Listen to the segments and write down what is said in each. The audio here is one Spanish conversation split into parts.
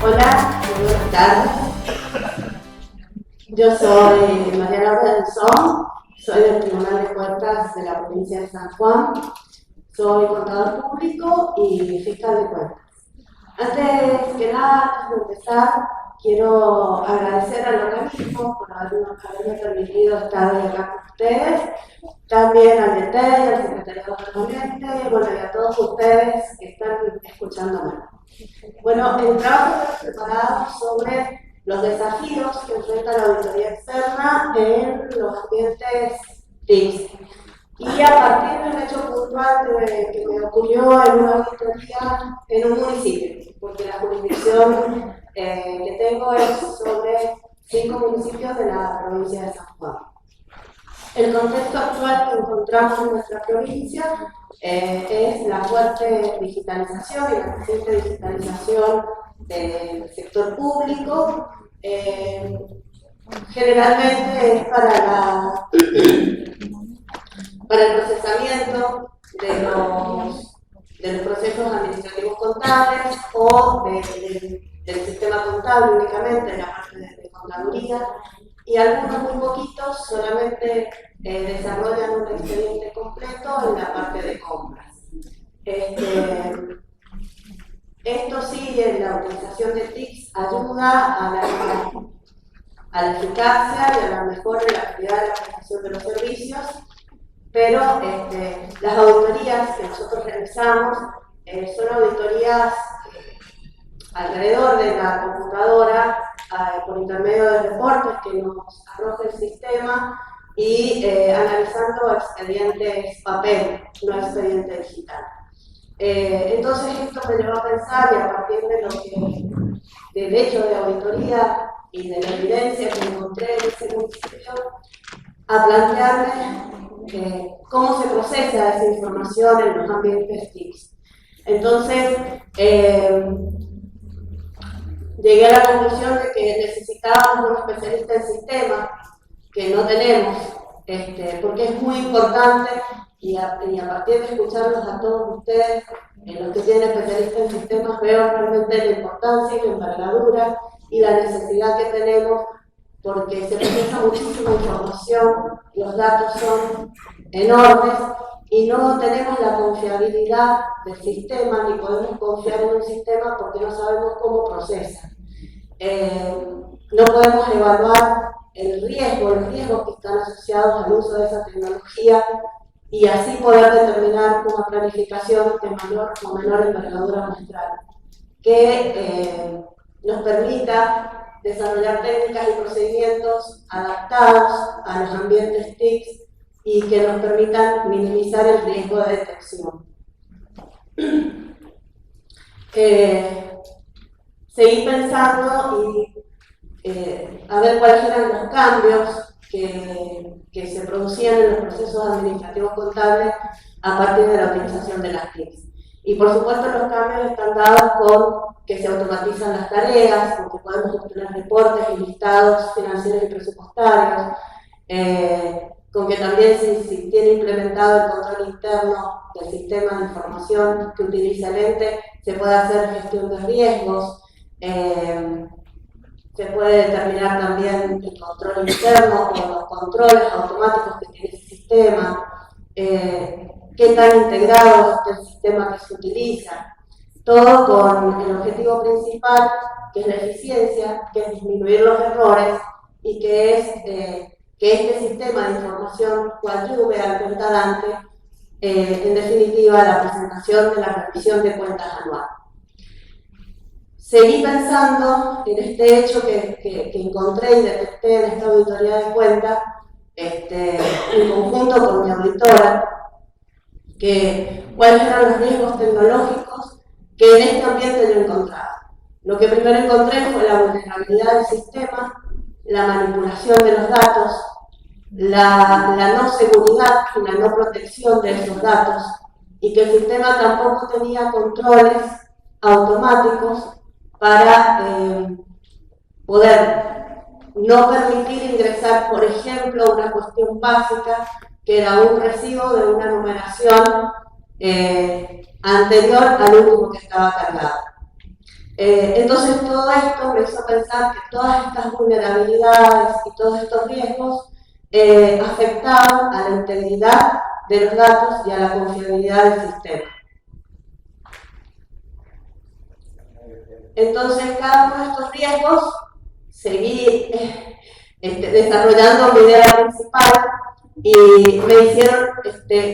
Hola, buenas tardes. Yo soy Mariana Benzón, soy del Tribunal de Cuentas de la provincia de San Juan. Soy contador público y fiscal de cuentas. Antes que nada, antes de empezar, quiero agradecer al organismo por haberme permitido estar hoy acá con ustedes, también al DT, al secretariado permanente, bueno, y a todos ustedes que están escuchándome. Bueno, el trabajo está preparado sobre los desafíos que enfrenta la auditoría externa en los ambientes TIC. Y a partir de un hecho puntual que me ocurrió en una auditoría en un municipio, porque la jurisdicción que tengo es sobre 5 municipios de la provincia de San Juan. El contexto actual que encontramos en nuestra provincia es la fuerte digitalización y la creciente digitalización del sector público. Generalmente es para el procesamiento de los procesos administrativos contables o del sistema contable únicamente, de la parte de contaduría, y algunos muy poquitos solamente desarrollan un expediente completo en la parte de compras. Esto sí, en la utilización de TICs ayuda a la eficacia y a la mejora de la calidad de la prestación de los servicios, pero las auditorías que nosotros realizamos son auditorías alrededor de la computadora por intermedio de reportes que nos arroja el sistema y analizando expedientes papel, no expediente digital. Entonces esto me llevó a pensar, y a partir del hecho de auditoría y de la evidencia que encontré en ese municipio, a plantearme cómo se procesa esa información en los ambientes TIC. Entonces, llegué a la conclusión de que necesitábamos un especialista en sistemas, que no tenemos, porque es muy importante, y a partir de escucharlos a todos ustedes, los que tienen especialistas en sistemas, veo realmente la importancia y la envergadura y la necesidad que tenemos, porque se procesa muchísima información, los datos son enormes y no tenemos la confiabilidad del sistema, ni podemos confiar en un sistema porque no sabemos cómo procesa. No podemos evaluar los riesgos que están asociados al uso de esa tecnología y así poder determinar una planificación de mayor o menor envergadura muestral que nos permita desarrollar técnicas y procedimientos adaptados a los ambientes TIC y que nos permitan minimizar el riesgo de detección. Seguí pensando y a ver cuáles eran los cambios que se producían en los procesos administrativos contables a partir de la utilización de las TIC. Y por supuesto los cambios están dados con que se automatizan las tareas, porque podemos obtener reportes y listados financieros y presupuestarios, con que también si tiene implementado el control interno del sistema de información que utiliza el ente, se puede hacer gestión de riesgos, se puede determinar también el control interno o los controles automáticos que tiene ese sistema, qué tan integrado es el sistema que se utiliza, todo con el objetivo principal, que es la eficiencia, que es disminuir los errores y que es que este sistema de información coadyuve al cuentadante, en definitiva, la presentación de la revisión de cuentas anual. Seguí pensando en este hecho que encontré y detecté en esta auditoría de cuentas, en conjunto con mi auditora, que cuáles eran los riesgos tecnológicos que en este ambiente yo encontraba. Lo que primero encontré fue la vulnerabilidad del sistema, la manipulación de los datos, la no seguridad y la no protección de esos datos, y que el sistema tampoco tenía controles automáticos para poder no permitir ingresar, por ejemplo, una cuestión básica que era un recibo de una numeración anterior al último que estaba cargado. Entonces todo esto me hizo pensar que todas estas vulnerabilidades y todos estos riesgos afectaban a la integridad de los datos y a la confiabilidad del sistema. Entonces, cada uno de estos riesgos, seguí desarrollando mi idea principal y me hicieron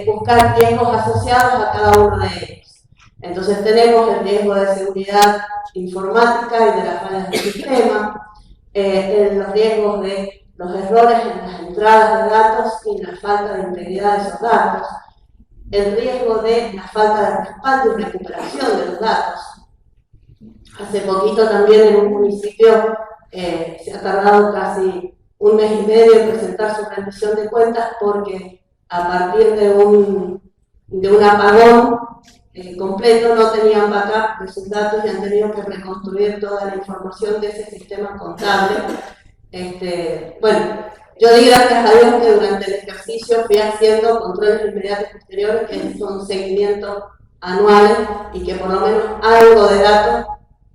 buscar riesgos asociados a cada uno de ellos. Entonces tenemos el riesgo de seguridad informática y de las fallas del sistema, los riesgos de los errores en las entradas de datos y la falta de integridad de esos datos, el riesgo de la falta de respaldo y recuperación de los datos. Hace poquito también en un municipio se ha tardado casi un mes y medio en presentar su rendición de cuentas porque a partir de un apagón completo no tenían backup de sus datos y han tenido que reconstruir toda la información de ese sistema contable. Bueno, yo di gracias a Dios que durante el ejercicio fui haciendo controles inmediatos posteriores, que son seguimientos anuales y que por lo menos algo de datos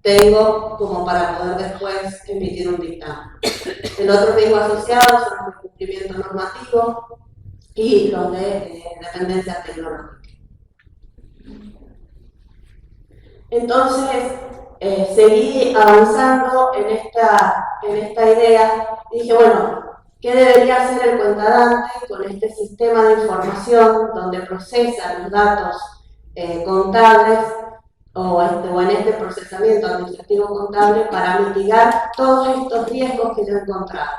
tengo como para poder después emitir un dictamen. El otro riesgo asociado son los incumplimientos normativos y los de dependencia tecnológica. Entonces, seguí avanzando en esta idea y dije, bueno, ¿qué debería hacer el cuentadante con este sistema de información donde procesa los datos contables o en este procesamiento administrativo contable para mitigar todos estos riesgos que yo he encontrado?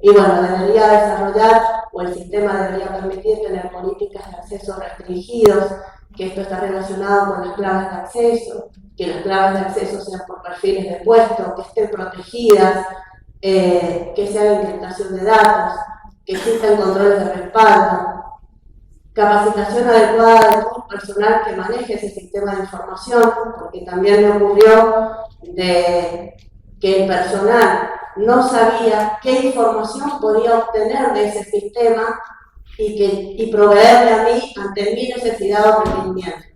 Y bueno, debería desarrollar, o el sistema debería permitir tener políticas de acceso restringidos, que esto está relacionado con las claves de acceso, que las claves de acceso sean por perfiles de puesto, que estén protegidas, que se haga encriptación de datos, que existan controles de respaldo, capacitación adecuada de todo el personal que maneje ese sistema de información, porque también me ocurrió de que el personal no sabía qué información podía obtener de ese sistema y proveerle a mí ante mi necesidad o requerimiento.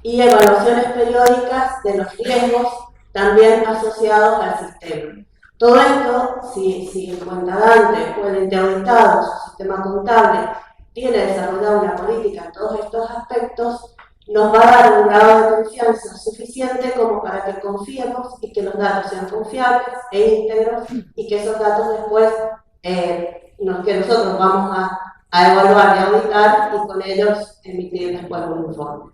Y evaluaciones periódicas de los riesgos también asociados al sistema. Todo esto, si el cuentadante o el ente auditado, su sistema contable, tiene desarrollada una política en todos estos aspectos, nos va a dar un grado de confianza suficiente como para que confiemos y que los datos sean confiables e íntegros y que esos datos después que nosotros vamos a evaluar y auditar y con ellos emitir después un informe.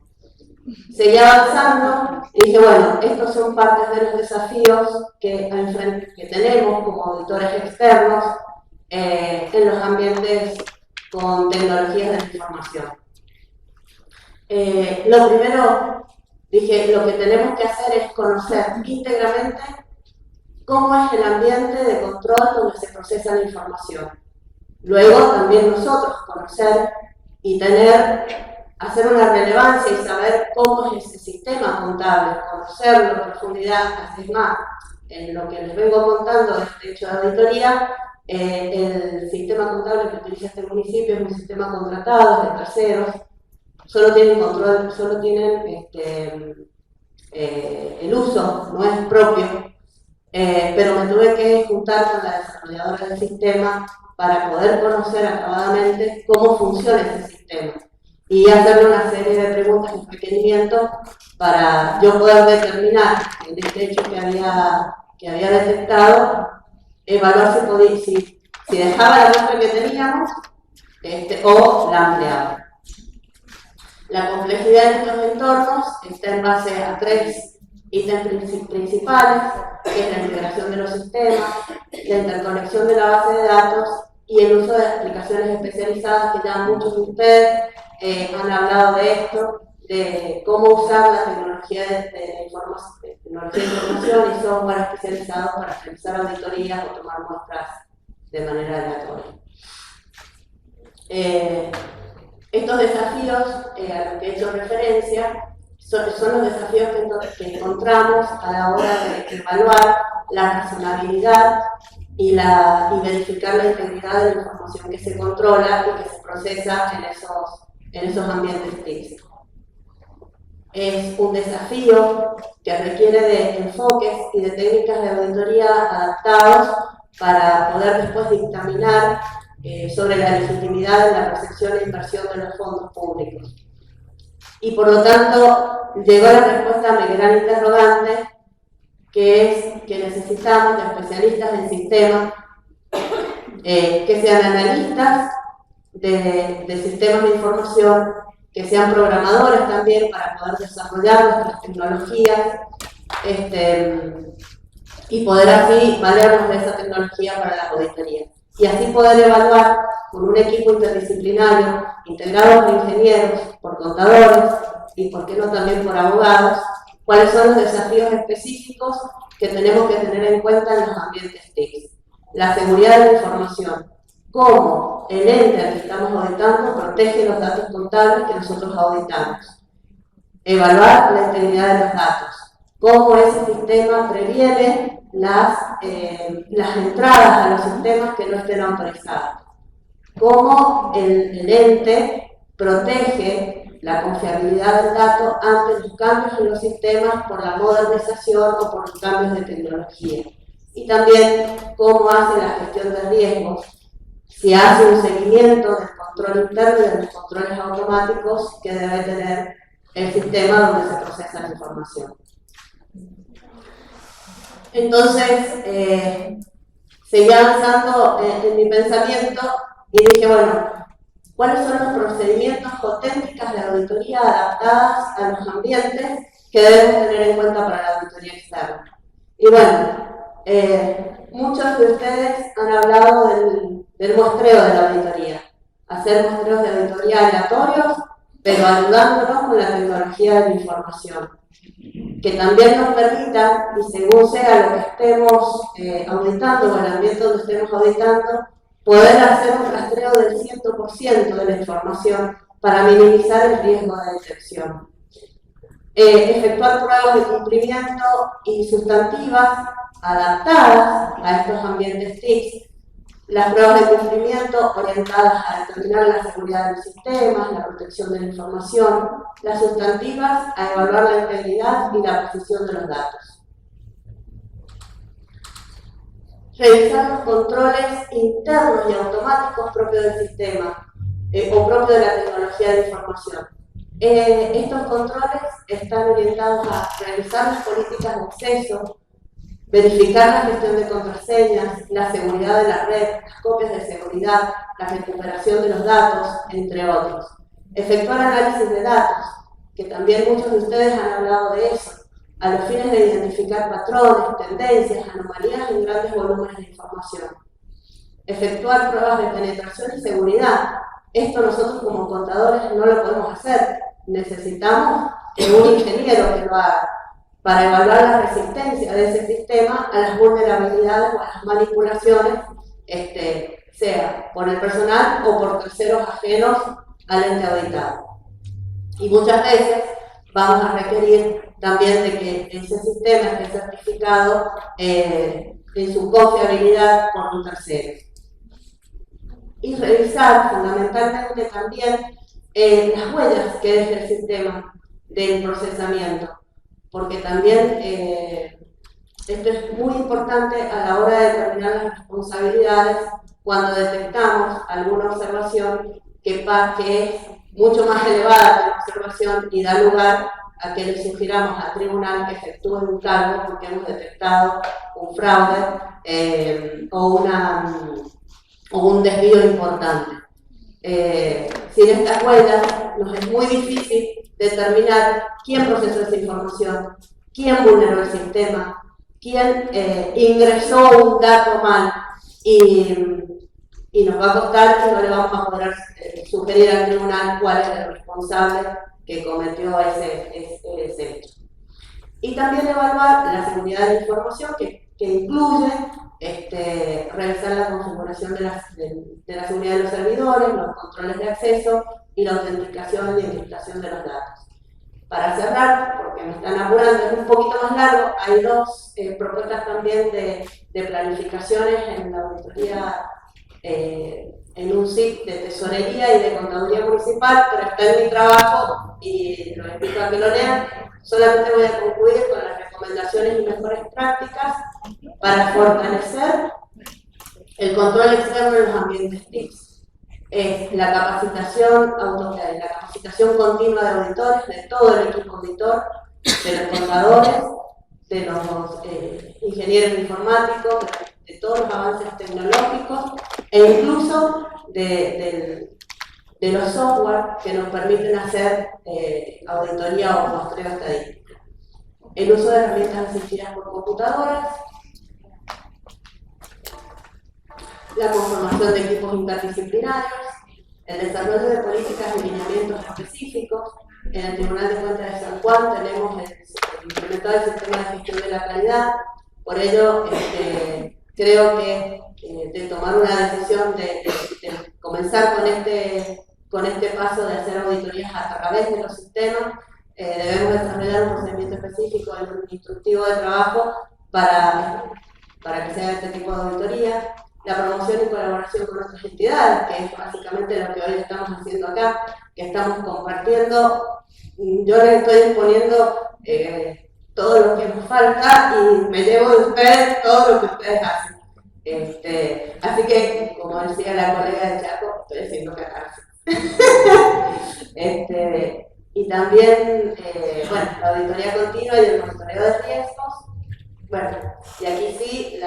Seguí avanzando y dije, bueno, estos son partes de los desafíos que tenemos como auditores externos en los ambientes con tecnologías de la información. Lo primero, dije, lo que tenemos que hacer es conocer íntegramente cómo es el ambiente de control donde se procesa la información. Luego también nosotros conocer y hacer una relevancia y saber cómo es ese sistema contable, conocerlo en profundidad. Es más, en lo que les vengo contando de este hecho de auditoría, el sistema contable que utiliza este municipio es un sistema contratado de terceros, solo tienen control, solo tienen el uso, no es propio, pero me tuve que juntar con la desarrolladora del sistema para poder conocer acabadamente cómo funciona ese sistema y hacerle una serie de preguntas y requerimientos para yo poder determinar en este hecho que había detectado, evaluar si dejaba la muestra que teníamos o la ampliaba. La complejidad de estos entornos está en base a 3 ítems principales, que es la integración de los sistemas, la interconexión de la base de datos y el uso de aplicaciones especializadas, que ya muchos de ustedes han hablado de esto, de cómo usar la tecnología de información y software especializados para realizar auditorías o tomar muestras de manera aleatoria. Estos desafíos a los que he hecho referencia son los desafíos que encontramos a la hora de evaluar la razonabilidad y verificar la integridad de la información que se controla y que se procesa en esos ambientes físicos. es un desafío que requiere de enfoques y de técnicas de auditoría adaptados para poder después dictaminar sobre la legitimidad de la recepción e inversión de los fondos públicos. Y por lo tanto, llegó la respuesta a mi gran interrogante, que es que necesitamos de especialistas en sistemas que sean analistas de sistemas de información, que sean programadores también para poder desarrollar nuestras tecnologías y poder así valernos de esa tecnología para la auditoría. Y así poder evaluar con un equipo interdisciplinario integrado por ingenieros, por contadores y, por qué no, también por abogados, cuáles son los desafíos específicos que tenemos que tener en cuenta en los ambientes TIC. La seguridad de la información, cómo el ente al que estamos auditando protege los datos contables que nosotros auditamos. Evaluar la integridad de los datos, cómo ese sistema previene las entradas a los sistemas que no estén autorizados, cómo el ente protege la confiabilidad del dato ante los cambios en los sistemas por la modernización o por los cambios de tecnología. Y también cómo hace la gestión de riesgos, si hace un seguimiento del control interno y de los controles automáticos que debe tener el sistema donde se procesa la información. Entonces, seguí avanzando en mi pensamiento y dije, bueno, ¿cuáles son los procedimientos o técnicas de auditoría adaptadas a los ambientes que debemos tener en cuenta para la auditoría externa? Y bueno, muchos de ustedes han hablado del muestreo de la auditoría, hacer muestreos de auditoría aleatorios, pero ayudándonos con la tecnología de la información, que también nos permita, y según sea lo que estemos auditando o el ambiente donde estemos auditando, poder hacer un rastreo del 100% de la información para minimizar el riesgo de detección. Efectuar pruebas de cumplimiento y sustantivas adaptadas a estos ambientes TIC. Las pruebas de cumplimiento orientadas a determinar la seguridad de los sistemas, la protección de la información, las sustantivas a evaluar la integridad y la precisión de los datos. Revisar los controles internos y automáticos propios del sistema o propios de la tecnología de información. Estos controles están orientados a revisar las políticas de acceso, verificar la gestión de contraseñas, la seguridad de la red, las copias de seguridad, la recuperación de los datos, entre otros. Efectuar análisis de datos, que también muchos de ustedes han hablado de eso, a los fines de identificar patrones, tendencias, anomalías en grandes volúmenes de información. Efectuar pruebas de penetración y seguridad. Esto nosotros como contadores no lo podemos hacer. Necesitamos que un ingeniero que lo haga para evaluar la resistencia de ese sistema a las vulnerabilidades o a las manipulaciones, sea por el personal o por terceros ajenos al ente auditado. Y muchas veces vamos a requerir también de que ese sistema esté certificado en su confiabilidad por un tercero. Y revisar fundamentalmente también las huellas que deja el sistema del procesamiento, porque también esto es muy importante a la hora de determinar las responsabilidades cuando detectamos alguna observación que es mucho más elevada que la observación y da lugar a que le sugiramos al tribunal que efectúe un cargo porque hemos detectado un fraude o un desvío importante. Sin estas huellas nos es muy difícil determinar quién procesó esa información, quién vulneró el sistema, quién ingresó un dato mal y nos va a costar que no le vamos a poder sugerir al tribunal cuál es el responsable que cometió ese hecho. Y también evaluar la seguridad de la información que incluye revisar la configuración de la seguridad de los servidores, los controles de acceso y la autenticación y encriptación de los datos. Para cerrar, porque me están apurando, es un poquito más largo, hay dos propuestas también de planificaciones en la auditoría en un SIC de tesorería y de contaduría municipal, pero está en mi trabajo y lo invito a que lo lean. Solamente voy a concluir con las recomendaciones y mejores prácticas para fortalecer el control externo en los ambientes TICs. La capacitación continua de auditores, de todo el equipo auditor, de los contadores, de los ingenieros informáticos, de todos los avances tecnológicos e incluso de los software que nos permiten hacer auditoría o muestreo estadístico. El uso de herramientas asistidas por computadoras, la conformación de equipos interdisciplinarios, el desarrollo de políticas y lineamientos específicos. En el Tribunal de Cuentas de San Juan tenemos implementado el sistema de gestión de la calidad, por ello creo que de tomar una decisión de comenzar con este paso de hacer auditorías a través de los sistemas, debemos desarrollar un procedimiento específico en un instructivo de trabajo para que se haga este tipo de auditoría. La promoción y colaboración con otras entidades, que es básicamente lo que hoy estamos haciendo acá, que estamos compartiendo. Yo les estoy exponiendo todo lo que nos falta y me llevo de ustedes todo lo que ustedes hacen. Así que, como decía la colega de Chaco, estoy haciendo catarsis. Y también, bueno, la auditoría continua y el monitoreo de riesgos. Bueno, y aquí sí,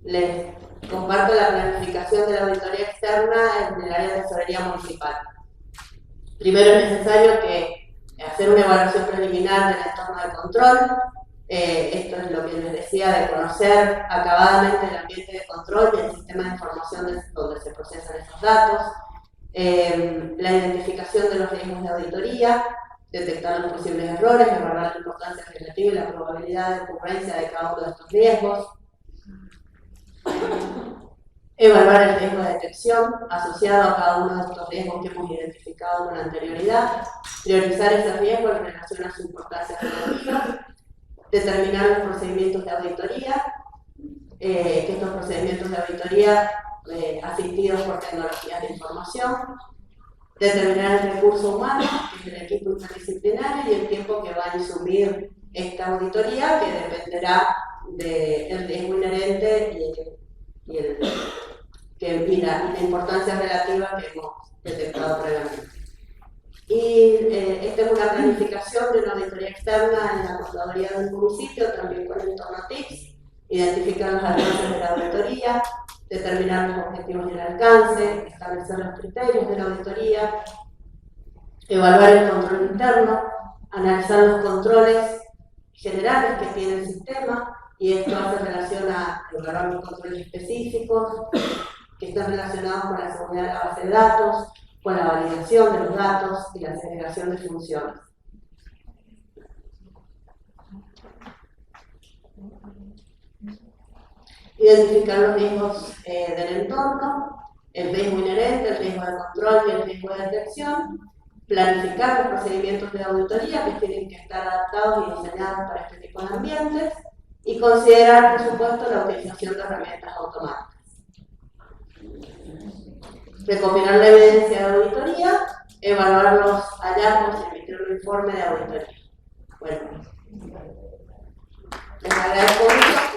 les comparto la planificación de la auditoría externa en el área de tesorería municipal. Primero es necesario hacer una evaluación preliminar del entorno de control. Esto es lo que les decía, de conocer acabadamente el ambiente de control y el sistema de información donde se procesan esos datos. La identificación de los riesgos de auditoría, detectar los posibles errores, evaluar la importancia relativa y la probabilidad de ocurrencia de cada uno de estos riesgos. Evaluar el riesgo de detección asociado a cada uno de estos riesgos que hemos identificado con anterioridad, priorizar esos riesgos en relación a su importancia relativa, determinar los procedimientos de auditoría, que estos procedimientos de auditoría asistidos por tecnologías de información, determinar el recurso humano, que es el equipo interdisciplinario, y el tiempo que va a insumir esta auditoría, que dependerá del riesgo inherente y la importancia relativa que hemos detectado previamente. Y esta es una planificación de una auditoría externa en la contaduría del municipio, también con el entorno TICS, identificar los alcances de la auditoría, determinar los objetivos y el alcance, establecer los criterios de la auditoría, evaluar el control interno, analizar los controles generales que tiene el sistema, y esto hace relación a evaluar los controles específicos que están relacionados con la seguridad de la base de datos, con la validación de los datos y la segregación de funciones. Identificar los riesgos del entorno, el riesgo inherente, el riesgo de control y el riesgo de detección, planificar los procedimientos de auditoría que tienen que estar adaptados y diseñados para este tipo de ambientes, y considerar, por supuesto, la utilización de herramientas automáticas. Recopilar la evidencia de auditoría, evaluar los hallazgos y emitir un informe de auditoría. Bueno, les agradezco mucho.